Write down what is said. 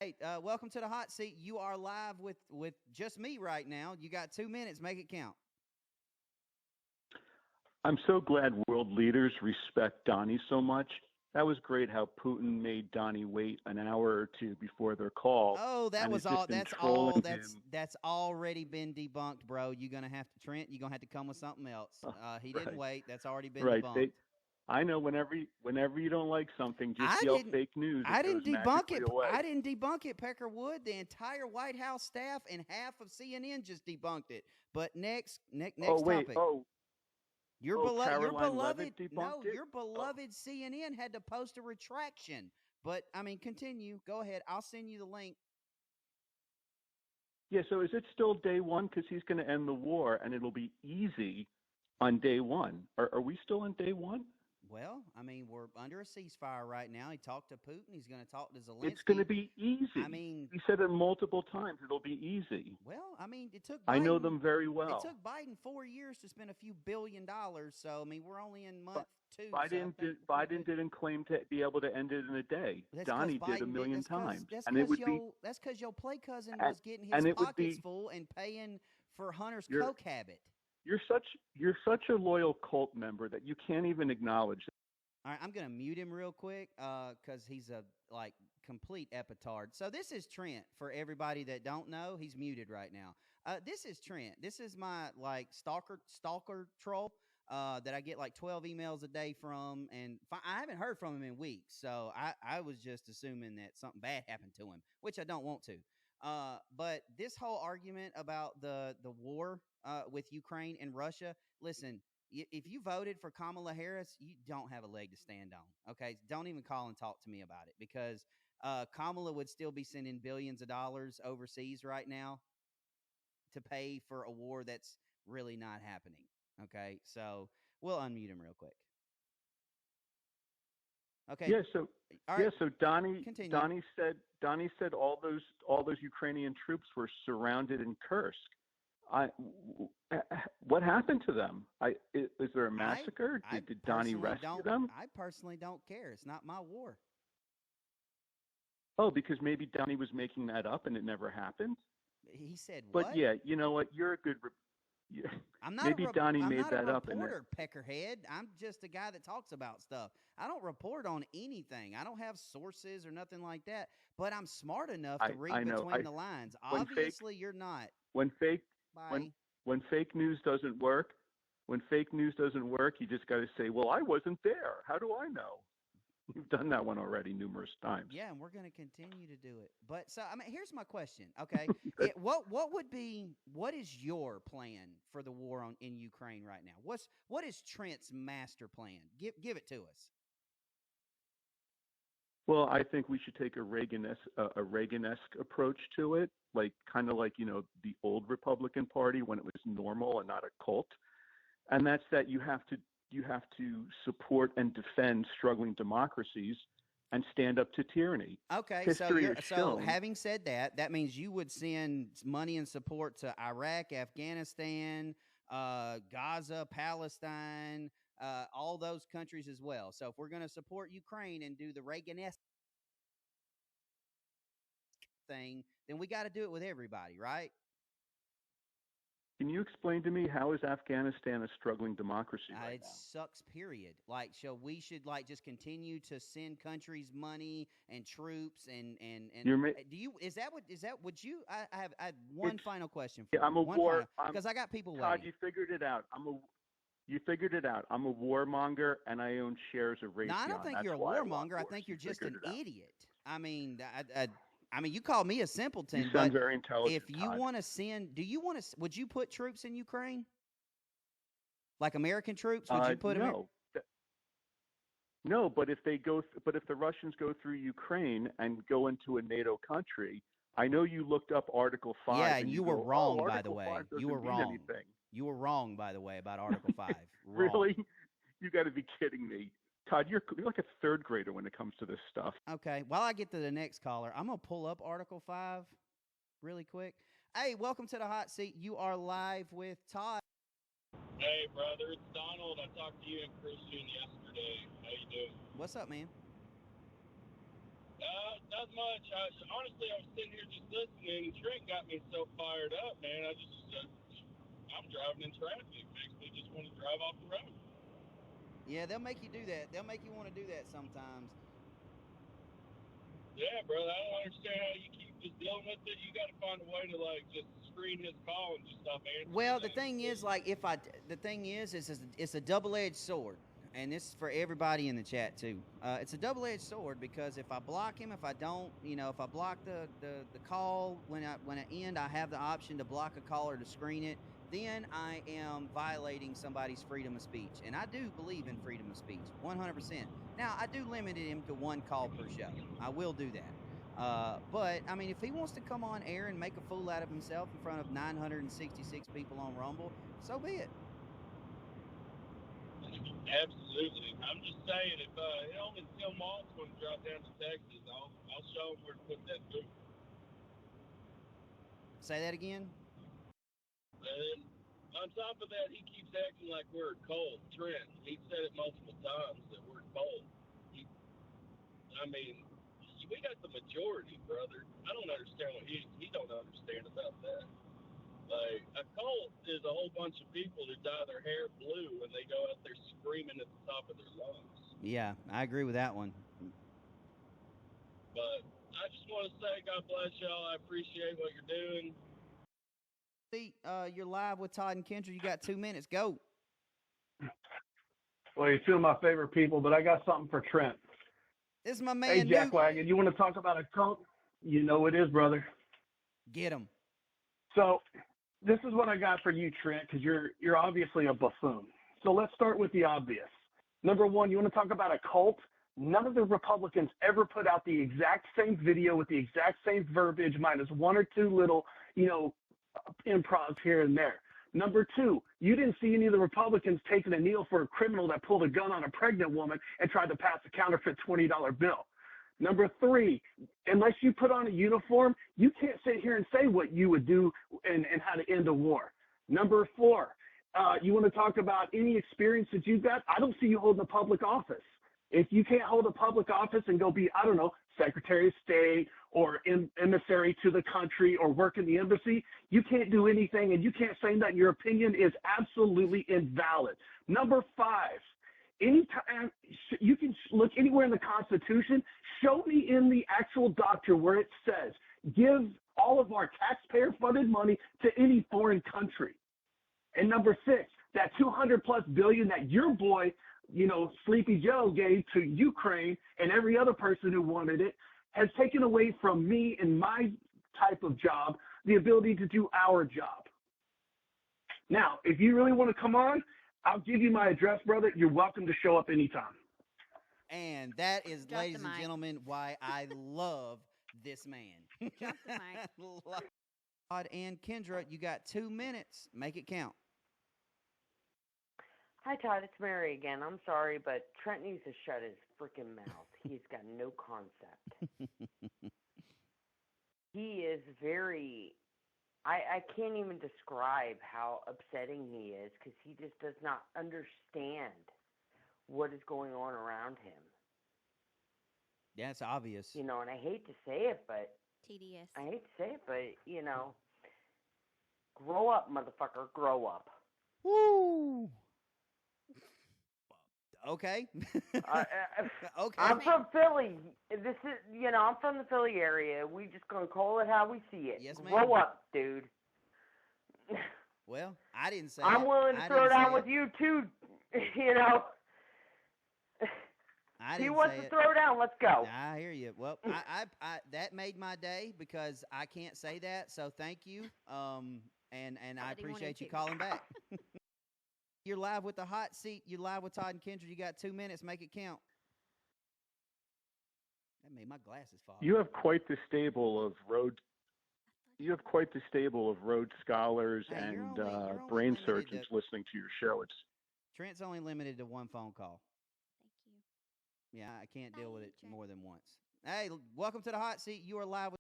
Hey, welcome to the hot seat. You are live with just me right now. You got 2 minutes. Make it count. I'm so glad world leaders respect Donnie so much. That was great how Putin made Donnie wait an hour or two before their call Oh, that and has was just all. been That's all. trolling That's him. that's already been debunked, bro. You're gonna have to Trent. You're gonna have to come with something else. He didn't Right, wait. That's already been right. debunked. I know whenever you don't like something, just I yell didn't. fake news. It I goes didn't debunk magically it. away. I didn't debunk it. Peckerwood, the entire White House staff and half of CNN just debunked it. But Oh next wait, topic. Your Caroline Levitt beloved, no, debunked it. your Oh beloved CNN had to post a retraction. But I mean, continue. Go ahead. I'll send you the link. yeah. So is it still day one? Because he's going to end the war and it'll be easy on day one. Are we still on day one? Well, I mean, we're under a ceasefire right now. He talked to Putin. He's going to talk to It's going Zelensky. to be I easy. mean, He said it multiple times. It'll be easy. well, I mean, I know them very It well. took Biden 4 years to spend a few $1 billion. So I mean, we're only in But month two. So I think we're pretty Biden good. didn't claim to be able to end it in a day. That's because Donnie did a Biden did. million times, That's and it because would be your play cousin and, was getting his and it would pockets be full and paying for Hunter's you're coke habit. you're such a loyal cult member that you can't even acknowledge. All right, I'm gonna mute him real quick because he's a like complete epitard. So this is Trent. For everybody that don't know, he's muted right now. This is Trent. This is my like stalker troll that I get like 12 emails a day from, and I haven't heard from him in weeks. So I was just assuming that something bad happened to him, which I don't want to. But this whole argument about the war with Ukraine and Russia, listen, if you voted for Kamala Harris, you don't have a leg to stand on. Okay, don't even call and talk to me about it because Kamala would still be sending billions of dollars overseas right now to pay for a war that's really not happening. Okay, so we'll unmute him real quick. Okay, Yeah, so all right, yeah, so continue. Donnie said all those Ukrainian troops were surrounded in Kursk. What happened to them? Is there a massacre? Did Donnie rescue them? I personally don't care. It's not my war. Oh, because maybe Donnie was making that up and it never happened. He said But what? yeah, you know what? You're a good. Yeah, I'm not a maybe Donnie I'm made not a that up, and reporter, peckerhead. I'm just a guy that talks about stuff. I don't report on anything. I don't have sources or nothing like that. But I'm smart enough to I read know. between the lines. When fake Obviously, you're not. when fake when Bye. when fake news doesn't work, you just got to say, "Well, I wasn't there. How do I know?" You've done that one already numerous times. Yeah, and we're going to continue to do it. But so I mean, here's my question. Okay, what is your plan for the war in Ukraine right now? What is Trent's master plan? Give it to us. Well, I think we should take a Reagan-esque approach to it, like kind of like the old Republican Party when it was normal and not a cult. And that's that you have to support and defend struggling democracies and stand up to tyranny. Okay, History has shown. having said that, that means you would send money and support to Iraq, Afghanistan, Gaza, Palestine, all those countries as well. So if we're going to support Ukraine and do the Reagan-esque thing, then we got to do it with everybody, right? Can you explain to me how is Afghanistan a struggling democracy right It now? sucks. Period. Like, so we should like just continue to send countries money and troops and You're ma- do you is that would you I have one it's final question yeah, for I'm you. a One final war. I'm because I got people Todd. waiting. You figured it out. I'm a warmonger and I own shares of No, I don't Raytheon. think That's you're a why I want warmonger. I wars. think You you're just figured an it out. idiot. I mean, you call me a You simpleton, sound but very intelligent, if you Todd. want to send, do you want to? Would you put troops in Ukraine, like American troops? Would you put them? No, no. But if the Russians go through Ukraine and go into a NATO country, I know you looked up Article Yeah, 5 and and you you were go, "Oh, wrong, by the Article way. 5 You were doesn't mean wrong. anything." You were wrong, by the way, about Article 5. Wrong. Really? You got to be kidding me, Todd. You're like a third grader when it comes to this stuff. Okay. While I get to the next caller, I'm going to pull up Article 5 really quick. Hey, welcome to the hot seat. You are live with Todd. Hey, brother, it's Donald. I talked to you and Christian yesterday. How you doing? What's up, man? Not much. Honestly, I was sitting here just listening. Trent got me so fired up, man. I'm driving in traffic. Makes me just want to drive off the road. Yeah, they'll make you do that. They'll make you want to do that sometimes. Yeah, brother. I don't understand how you keep just dealing with it. You got to find a way to like just screen this call and just stop answering. Well, the thing is, like, the thing is it's a double-edged sword, and this is for everybody in the chat too. It's a double-edged sword because if I block him, if I don't, if I block the call when I end, I have the option to block a caller to screen it. Then I am violating somebody's freedom of speech, and I do believe in freedom of speech, 100%. Now, I do limit him to one call per show. I will do that. But I mean, if he wants to come on air and make a fool out of himself in front of 966 people on Rumble, so be it. Absolutely. I'm just saying, if Helm and Tim Moss want to drop down to Texas, I'll show them where to put that booth. Say that again. And on top of that, he keeps acting like we're cold. Trent, he said it multiple times that we're cold. We got the majority, brother. I don't understand what he don't understand about that. Like, a cult is a whole bunch of people who dye their hair blue and they go out there screaming at the top of their lungs. Yeah, I agree with that one. But I just want to say, God bless y'all. I appreciate what you're doing. See, you're live with Todd and Kendra. You got 2 minutes. Go. Well, you're two of my favorite people, but I got something for Trent. This is my man. Hey, Jackwagon, you want to talk about a cult? You know it is, brother. Get him. So this is what I got for you, Trent, because you're obviously a buffoon. So let's start with the obvious. Number one, you want to talk about a cult? None of the Republicans ever put out the exact same video with the exact same verbiage, minus one or two little, improvs here and there. Number two, you didn't see any of the Republicans taking a kneel for a criminal that pulled a gun on a pregnant woman and tried to pass a counterfeit $20 bill. Number three, unless you put on a uniform, you can't sit here and say what you would do and how to end a war. Number four, you want to talk about any experience that you've got? I don't see you holding a public office. If you can't hold a public office and go be, Secretary of State or emissary to the country or work in the embassy, you can't do anything and you can't say that your opinion is absolutely invalid. Number five, anytime you can look anywhere in the Constitution, show me in the actual doctrine where it says give all of our taxpayer-funded money to any foreign country. And number six, that 200+ billion that your boy, Sleepy Joe gave to Ukraine and every other person who wanted it has taken away from me and my type of job the ability to do our job. Now, if you really want to come on, I'll give you my address, brother. You're welcome to show up anytime. And that is, Drop ladies the and mic. gentlemen, why I love this man. Drop the mic. Todd and Kendra, you got 2 minutes. Make it count. Hi, Todd. It's Mary again. I'm sorry, but Trent needs to shut his freaking mouth. He's got no concept. He is very... I can't even describe how upsetting he is because he just does not understand what is going on around him. Yeah, it's obvious. And I hate to say it, but... TDS. I hate to say it, but, grow up, motherfucker. Grow up. Woo! Okay. Okay. I'm from Philly. This is, I'm from the Philly area. We just gonna call it how we see it. Yes, ma'am. Grow up, dude. Well, I didn't say I'm it. willing to I throw didn't down say with it. you too. I He didn't wants say to it. throw down. Let's go. I hear you. Well, I that made my day because I can't say that. So thank you. And I Thought he wanted appreciate you to. calling back. You're live with the hot seat. You're live with Todd and Kendra. You got 2 minutes. Make it count. That made my glasses fall. You have quite the stable of road. You have quite the stable of Rhodes scholars Hey, you're and only brain limited surgeons to- listening to your show. It's Trent's only limited to one phone call. Thank you. Yeah, I can't deal Bye, with it Trent. more than once. Hey, welcome to the hot seat. You are live with